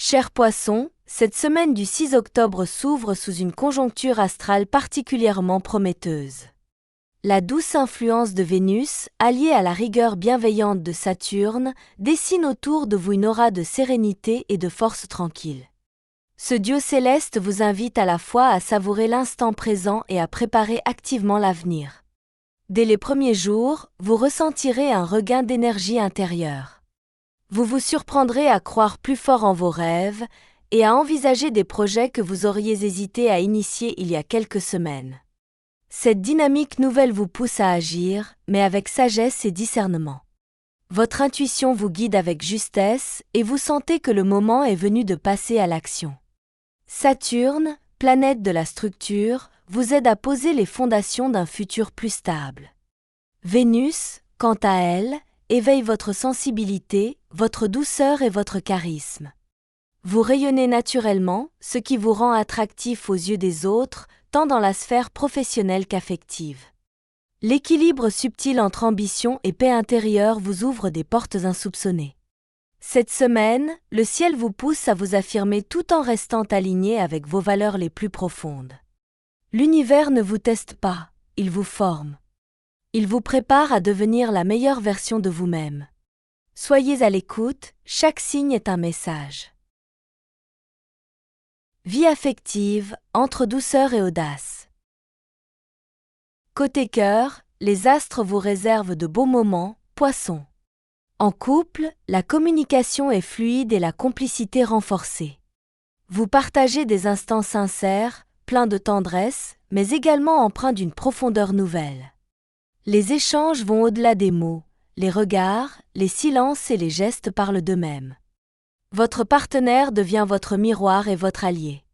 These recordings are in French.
Chers poissons, cette semaine du 6 octobre s'ouvre sous une conjoncture astrale particulièrement prometteuse. La douce influence de Vénus, alliée à la rigueur bienveillante de Saturne, dessine autour de vous une aura de sérénité et de force tranquille. Ce dieu céleste vous invite à la fois à savourer l'instant présent et à préparer activement l'avenir. Dès les premiers jours, vous ressentirez un regain d'énergie intérieure. Vous vous surprendrez à croire plus fort en vos rêves et à envisager des projets que vous auriez hésité à initier il y a quelques semaines. Cette dynamique nouvelle vous pousse à agir, mais avec sagesse et discernement. Votre intuition vous guide avec justesse et vous sentez que le moment est venu de passer à l'action. Saturne, planète de la structure, vous aide à poser les fondations d'un futur plus stable. Vénus, quant à elle, éveille votre sensibilité, votre douceur et votre charisme. Vous rayonnez naturellement, ce qui vous rend attractif aux yeux des autres, tant dans la sphère professionnelle qu'affective. L'équilibre subtil entre ambition et paix intérieure vous ouvre des portes insoupçonnées. Cette semaine, le ciel vous pousse à vous affirmer tout en restant aligné avec vos valeurs les plus profondes. L'univers ne vous teste pas, il vous forme. Il vous prépare à devenir la meilleure version de vous-même. Soyez à l'écoute, chaque signe est un message. Vie affective, entre douceur et audace. Côté cœur, les astres vous réservent de beaux moments, poissons. En couple, la communication est fluide et la complicité renforcée. Vous partagez des instants sincères, pleins de tendresse, mais également empreints d'une profondeur nouvelle. Les échanges vont au-delà des mots, les regards, les silences et les gestes parlent d'eux-mêmes. Votre partenaire devient votre miroir et votre allié.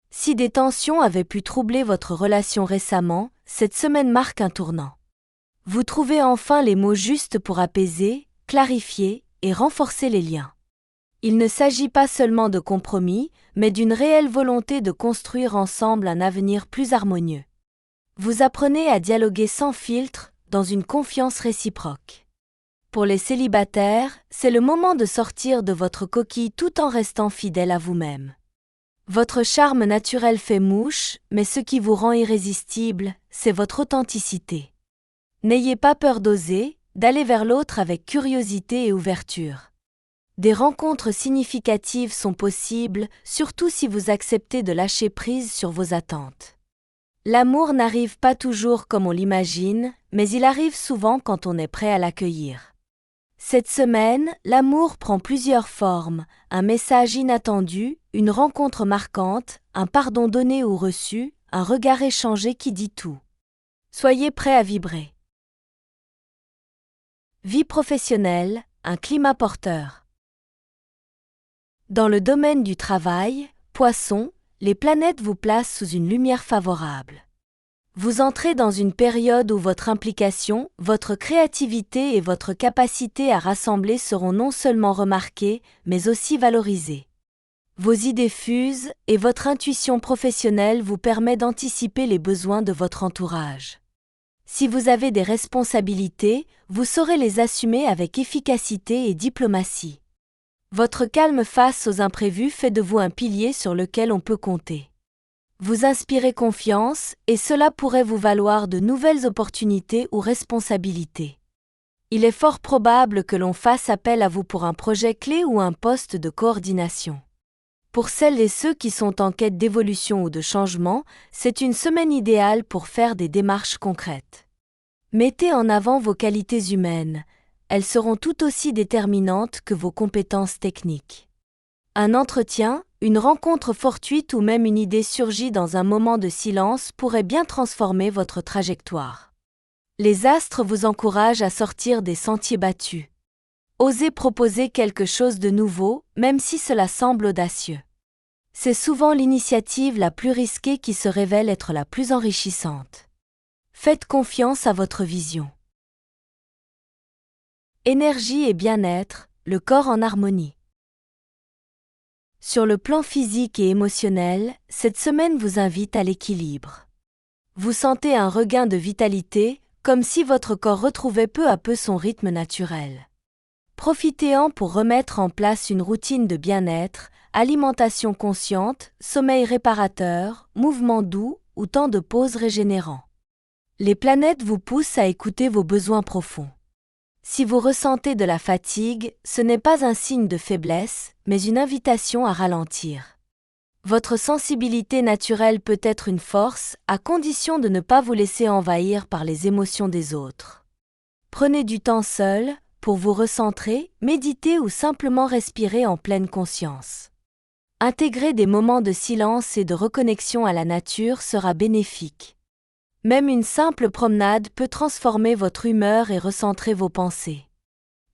Si des tensions avaient pu troubler votre relation récemment, cette semaine marque un tournant. Vous trouvez enfin les mots justes pour apaiser, clarifier et renforcer les liens. Il ne s'agit pas seulement de compromis, mais d'une réelle volonté de construire ensemble un avenir plus harmonieux. Vous apprenez à dialoguer sans filtre, dans une confiance réciproque. Pour les célibataires, c'est le moment de sortir de votre coquille tout en restant fidèle à vous-même. Votre charme naturel fait mouche, mais ce qui vous rend irrésistible, c'est votre authenticité. N'ayez pas peur d'oser, d'aller vers l'autre avec curiosité et ouverture. Des rencontres significatives sont possibles, surtout si vous acceptez de lâcher prise sur vos attentes. L'amour n'arrive pas toujours comme on l'imagine, mais il arrive souvent quand on est prêt à l'accueillir. Cette semaine, l'amour prend plusieurs formes, un message inattendu, une rencontre marquante, un pardon donné ou reçu, un regard échangé qui dit tout. Soyez prêts à vibrer. Vie professionnelle, un climat porteur. Dans le domaine du travail, poissons, les planètes vous placent sous une lumière favorable. Vous entrez dans une période où votre implication, votre créativité et votre capacité à rassembler seront non seulement remarquées, mais aussi valorisées. Vos idées fusent et votre intuition professionnelle vous permet d'anticiper les besoins de votre entourage. Si vous avez des responsabilités, vous saurez les assumer avec efficacité et diplomatie. Votre calme face aux imprévus fait de vous un pilier sur lequel on peut compter. Vous inspirez confiance et cela pourrait vous valoir de nouvelles opportunités ou responsabilités. Il est fort probable que l'on fasse appel à vous pour un projet clé ou un poste de coordination. Pour celles et ceux qui sont en quête d'évolution ou de changement, c'est une semaine idéale pour faire des démarches concrètes. Mettez en avant vos qualités humaines. Elles seront tout aussi déterminantes que vos compétences techniques. Un entretien, une rencontre fortuite ou même une idée surgie dans un moment de silence pourrait bien transformer votre trajectoire. Les astres vous encouragent à sortir des sentiers battus. Osez proposer quelque chose de nouveau, même si cela semble audacieux. C'est souvent l'initiative la plus risquée qui se révèle être la plus enrichissante. Faites confiance à votre vision. Énergie et bien-être, le corps en harmonie. Sur le plan physique et émotionnel, cette semaine vous invite à l'équilibre. Vous sentez un regain de vitalité, comme si votre corps retrouvait peu à peu son rythme naturel. Profitez-en pour remettre en place une routine de bien-être, alimentation consciente, sommeil réparateur, mouvement doux ou temps de pause régénérant. Les planètes vous poussent à écouter vos besoins profonds. Si vous ressentez de la fatigue, ce n'est pas un signe de faiblesse, mais une invitation à ralentir. Votre sensibilité naturelle peut être une force, à condition de ne pas vous laisser envahir par les émotions des autres. Prenez du temps seul, pour vous recentrer, méditer ou simplement respirer en pleine conscience. Intégrer des moments de silence et de reconnexion à la nature sera bénéfique. Même une simple promenade peut transformer votre humeur et recentrer vos pensées.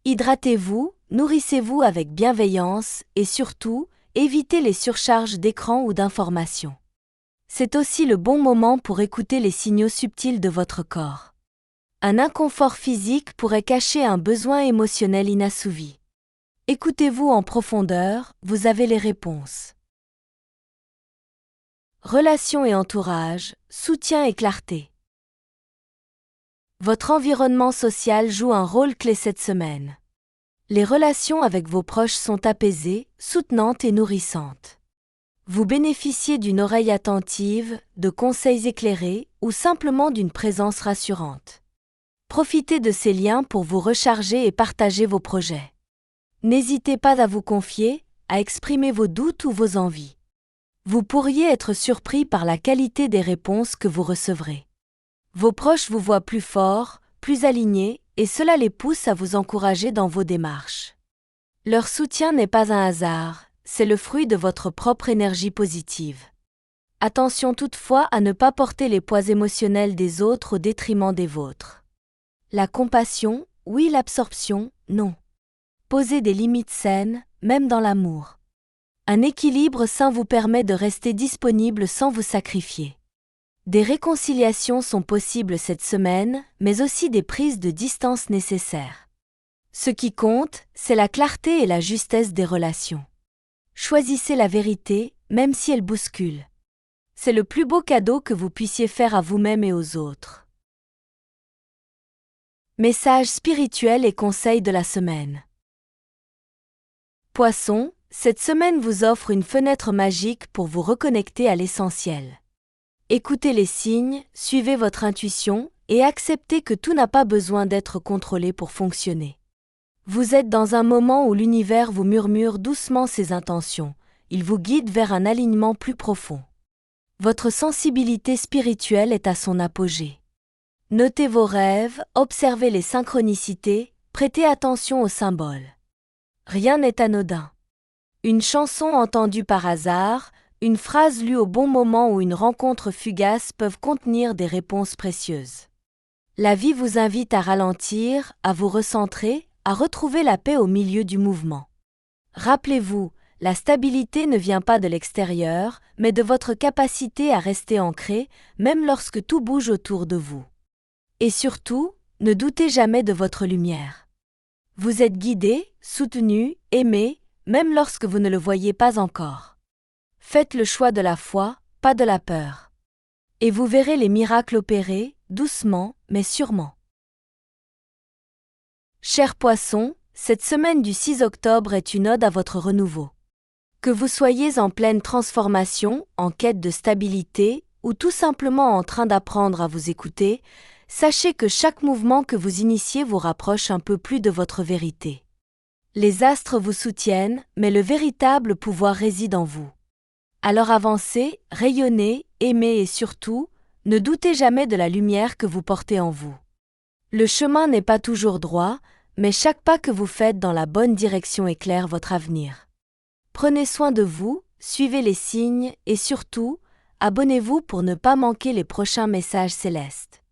Hydratez-vous, nourrissez-vous avec bienveillance et surtout, évitez les surcharges d'écran ou d'informations. C'est aussi le bon moment pour écouter les signaux subtils de votre corps. Un inconfort physique pourrait cacher un besoin émotionnel inassouvi. Écoutez-vous en profondeur, vous avez les réponses. Relations et entourage, soutien et clarté. Votre environnement social joue un rôle clé cette semaine. Les relations avec vos proches sont apaisées, soutenantes et nourrissantes. Vous bénéficiez d'une oreille attentive, de conseils éclairés ou simplement d'une présence rassurante. Profitez de ces liens pour vous recharger et partager vos projets. N'hésitez pas à vous confier, à exprimer vos doutes ou vos envies. Vous pourriez être surpris par la qualité des réponses que vous recevrez. Vos proches vous voient plus fort, plus aligné, et cela les pousse à vous encourager dans vos démarches. Leur soutien n'est pas un hasard, c'est le fruit de votre propre énergie positive. Attention toutefois à ne pas porter les poids émotionnels des autres au détriment des vôtres. La compassion, oui, l'absorption, non. Posez des limites saines, même dans l'amour. Un équilibre sain vous permet de rester disponible sans vous sacrifier. Des réconciliations sont possibles cette semaine, mais aussi des prises de distance nécessaires. Ce qui compte, c'est la clarté et la justesse des relations. Choisissez la vérité, même si elle bouscule. C'est le plus beau cadeau que vous puissiez faire à vous-même et aux autres. Messages spirituels et conseils de la semaine. Poissons, cette semaine vous offre une fenêtre magique pour vous reconnecter à l'essentiel. Écoutez les signes, suivez votre intuition et acceptez que tout n'a pas besoin d'être contrôlé pour fonctionner. Vous êtes dans un moment où l'univers vous murmure doucement ses intentions, il vous guide vers un alignement plus profond. Votre sensibilité spirituelle est à son apogée. Notez vos rêves, observez les synchronicités, prêtez attention aux symboles. Rien n'est anodin. Une chanson entendue par hasard, une phrase lue au bon moment ou une rencontre fugace peuvent contenir des réponses précieuses. La vie vous invite à ralentir, à vous recentrer, à retrouver la paix au milieu du mouvement. Rappelez-vous, la stabilité ne vient pas de l'extérieur, mais de votre capacité à rester ancré, même lorsque tout bouge autour de vous. Et surtout, ne doutez jamais de votre lumière. Vous êtes guidé, soutenu, aimé, même lorsque vous ne le voyez pas encore. Faites le choix de la foi, pas de la peur. Et vous verrez les miracles opérer, doucement, mais sûrement. Chers poissons, cette semaine du 6 octobre est une ode à votre renouveau. Que vous soyez en pleine transformation, en quête de stabilité, ou tout simplement en train d'apprendre à vous écouter, sachez que chaque mouvement que vous initiez vous rapproche un peu plus de votre vérité. Les astres vous soutiennent, mais le véritable pouvoir réside en vous. Alors avancez, rayonnez, aimez et surtout, ne doutez jamais de la lumière que vous portez en vous. Le chemin n'est pas toujours droit, mais chaque pas que vous faites dans la bonne direction éclaire votre avenir. Prenez soin de vous, suivez les signes et surtout, abonnez-vous pour ne pas manquer les prochains messages célestes.